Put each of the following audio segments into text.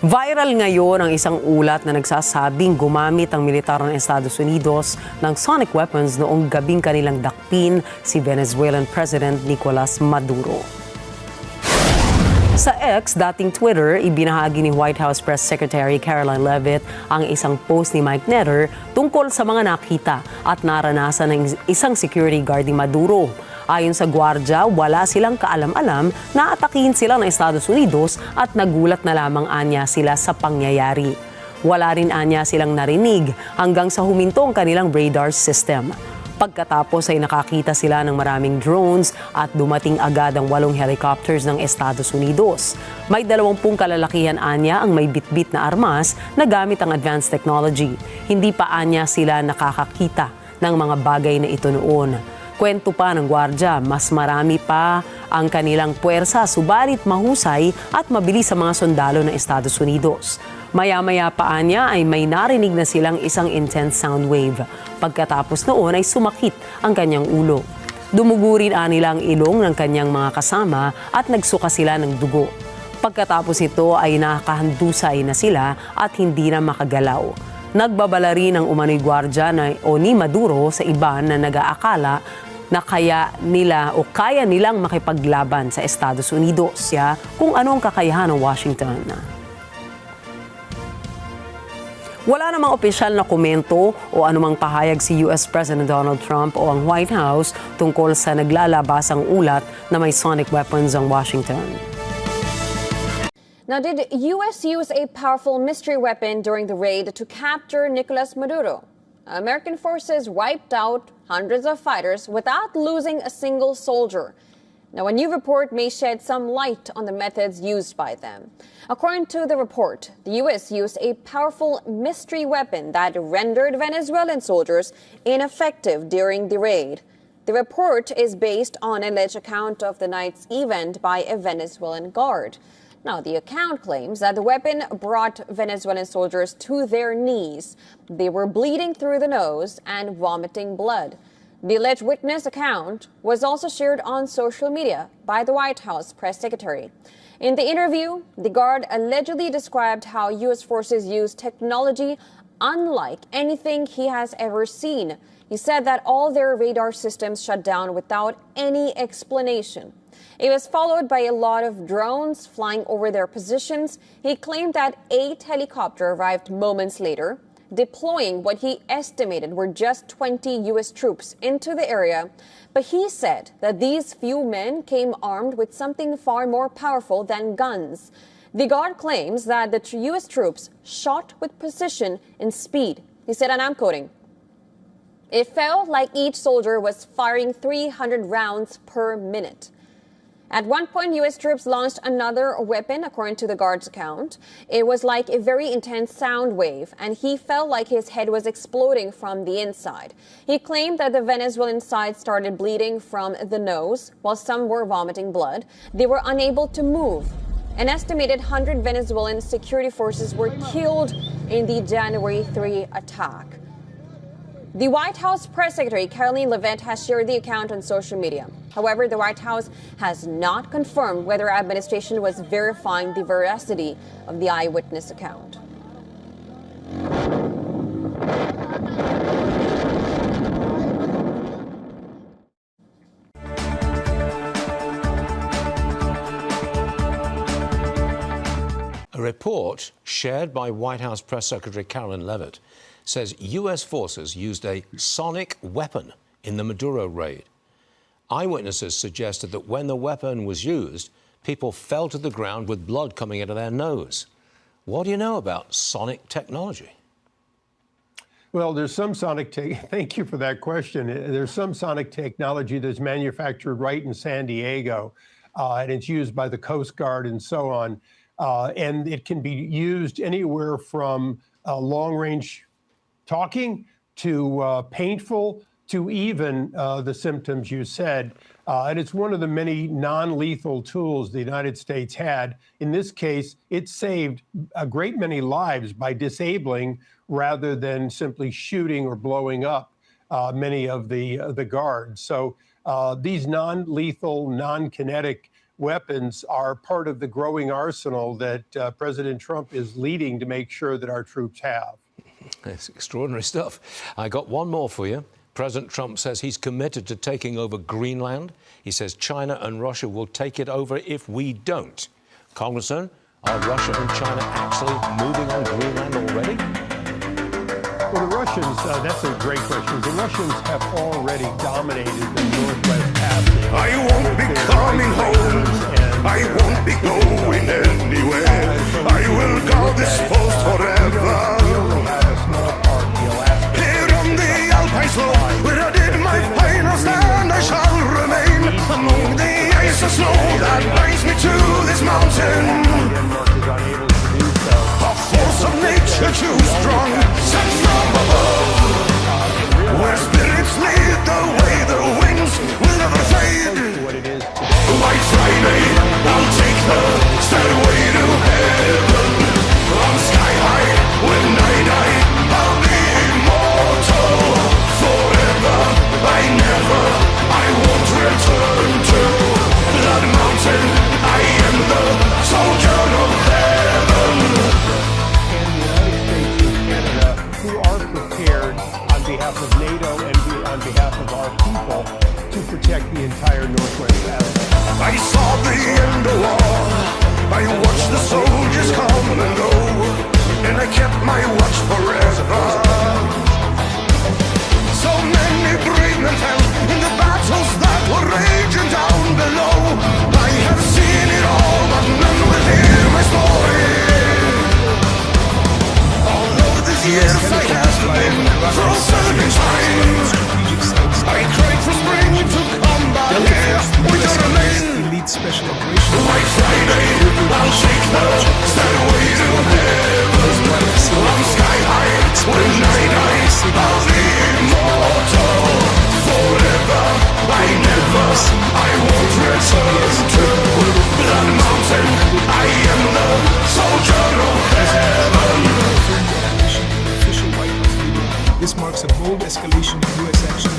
Viral ngayon ang isang ulat na nagsasabing gumamit ang militar ng Estados Unidos ng sonic weapons noong gabing kanilang dakpin si Venezuelan President Nicolas Maduro. Sa X, dating Twitter, ibinahagi ni White House Press Secretary Caroline Leavitt ang isang post ni Mike Netter tungkol sa mga nakita at naranasan ng isang security guard ni Maduro. Ayon sa gwardya, wala silang kaalam-alam na atakihin sila ng Estados Unidos at nagulat na lamang anya sila sa pangyayari. Wala rin anya silang narinig hanggang sa huminto ang kanilang radar system. Pagkatapos ay nakakita sila ng maraming drones at dumating agad ang 8 helicopters ng Estados Unidos. May 20 kalalakihan anya ang may bitbit na armas na gamit ang advanced technology. Hindi pa anya sila nakakakita ng mga bagay na ito noon. Kwento pa ng gwardya, mas marami pa ang kanilang puwersa, subalit mahusay at mabilis sa mga sundalo ng Estados Unidos. Maya-maya pa anya ay may narinig na silang isang intense sound wave. Pagkatapos noon ay sumakit ang kanyang ulo. Dumugo rin nilang ilong ng kanyang mga kasama at nagsuka sila ng dugo. Pagkatapos ito ay nakahandusay na sila at hindi na makagalaw. Nagbabala rin ang umano'y gwardya ni Maduro sa iba na nag-aakala na kaya nilang makipaglaban sa Estados Unidos kung ano ang kakayahan ng Washington. Wala namang opisyal na komento o anumang pahayag si US President Donald Trump o ang White House tungkol sa naglalabasang ulat na may sonic weapons ang Washington. Now, did U.S. use a powerful mystery weapon during the raid to capture Nicolas Maduro? American forces wiped out hundreds of fighters without losing a single soldier. Now, a new report may shed some light on the methods used by them. According to the report, the U.S. used a powerful mystery weapon that rendered Venezuelan soldiers ineffective during the raid. The report is based on an alleged account of the night's event by a Venezuelan guard. Now, the account claims that the weapon brought Venezuelan soldiers to their knees. They were bleeding through the nose and vomiting blood. The alleged witness account was also shared on social media by the White House press secretary. In the interview, the guard allegedly described how U.S. forces use technology unlike anything he has ever seen. He said that all their radar systems shut down without any explanation. It was followed by a lot of drones flying over their positions. He claimed that 8 helicopters arrived moments later, deploying what he estimated were just 20 U.S. troops into the area. But he said that these few men came armed with something far more powerful than guns. The guard claims that the U.S. troops shot with precision and speed. He said, and I'm quoting, "It felt like each soldier was firing 300 rounds per minute." At one point, U.S. troops launched another weapon, according to the guard's account. It was like a very intense sound wave, and he felt like his head was exploding from the inside. He claimed that the Venezuelan side started bleeding from the nose, while some were vomiting blood. They were unable to move. An estimated 100 Venezuelan security forces were killed in the January 3 attack. The White House press secretary, Caroline Leavitt, has shared the account on social media. However, the White House has not confirmed whether administration was verifying the veracity of the eyewitness account. A report shared by White House Press Secretary Caroline Leavitt says U.S. forces used a sonic weapon in the Maduro raid. Eyewitnesses suggested that when the weapon was used, people fell to the ground with blood coming out of their nose. What do you know about sonic technology? Well, there's some thank you for that question. There's some sonic technology that's manufactured right in San Diego, and it's used by the Coast Guard and so on. And it can be used anywhere from long-range talking to painful to even the symptoms you said. And it's one of the many non-lethal tools the United States had. In this case, it saved a great many lives by disabling rather than simply shooting or blowing up many of the guards. So these non-lethal, non-kinetic weapons are part of the growing arsenal that President Trump is leading to make sure that our troops have. It's extraordinary stuff. I got one more for you. President Trump says he's committed to taking over Greenland. He says China and Russia will take it over if we don't. Congressman, are Russia and China actually moving on Greenland already? Well, the Russians, that's a great question. The Russians have already dominated the Northwest Passage. I won't be coming home. I won't be going anywhere. I will guard this post forever. Here on the Alpine slope, where I did my final stand, I shall remain among the ice and snow that binds me to this mountain. A force of nature too strong, sent from above, where spirits lead the way, the wings will never fade. White Friday, I'll take the stairway to heaven. On sky high, when I die, I'll be immortal forever. I won't return to that mountain. I am the soldier of heaven. And the United States and Canada, who are prepared on behalf of NATO and on behalf of our people to protect the entire Northwest Passage. I saw the end of war. I watched the soldiers come and go, and I kept my watch forever. So many brave men fell in the battles that were raging down below. I have seen it all, but none will hear my story. Although these years I have been frozen in time, I cried for spring to come back here. We don't remain. Special operation. White Friday, I'll take the stairway to heaven. On sky high, when I die, I'll be immortal forever. I won't return to that mountain. I am the soldier of heaven. Official White House video. This marks a bold escalation in U.S. action.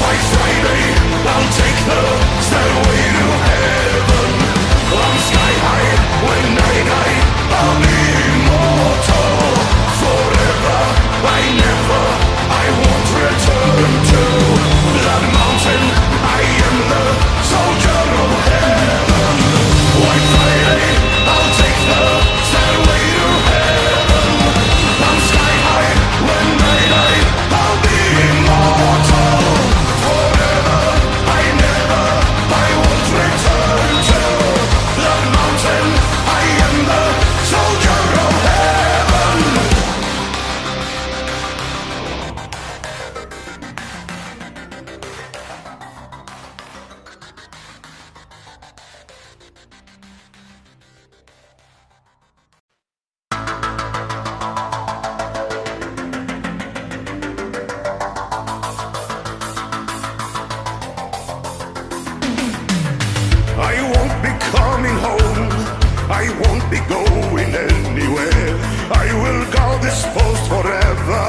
White Friday, I'll take the stairway to heaven. On sky high, when I die, I'll be immortal forever. I won't return to that mountain. I am the soldier of heaven. White Friday, I'll take the stairway to heaven. On sky high, when I die, I'll be immortal forever. I won't return to that mountain. I am the soldier of heaven. I won't be coming home. I won't be going anywhere. I will guard this post forever.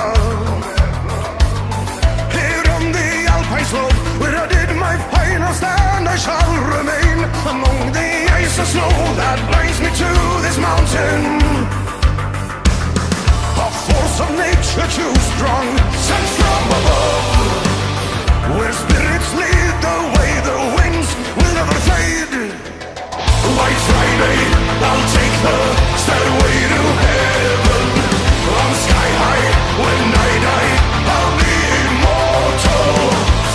Here on the Alpine slope, where I did my final stand, I shall remain among the ice and snow that binds me to this mountain. A force of nature too strong, sent from above, where spirits lead the way, the wings will never fade. White Friday, I'll take the stairway to heaven. On sky high, when I die, I'll be immortal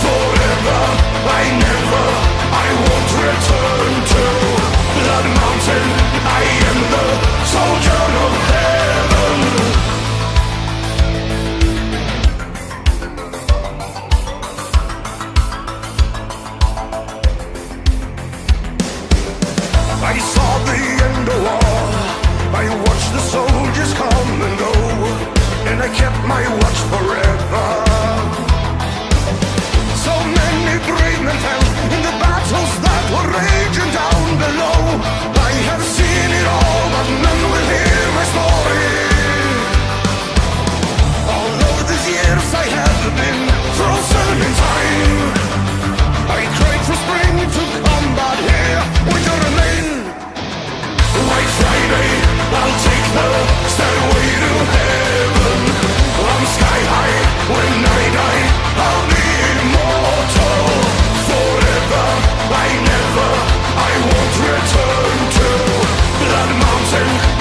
forever. I won't return to that mountain. the stairway to heaven. I'm sky high when I die. I'll be immortal forever. I won't return to Blood Mountain.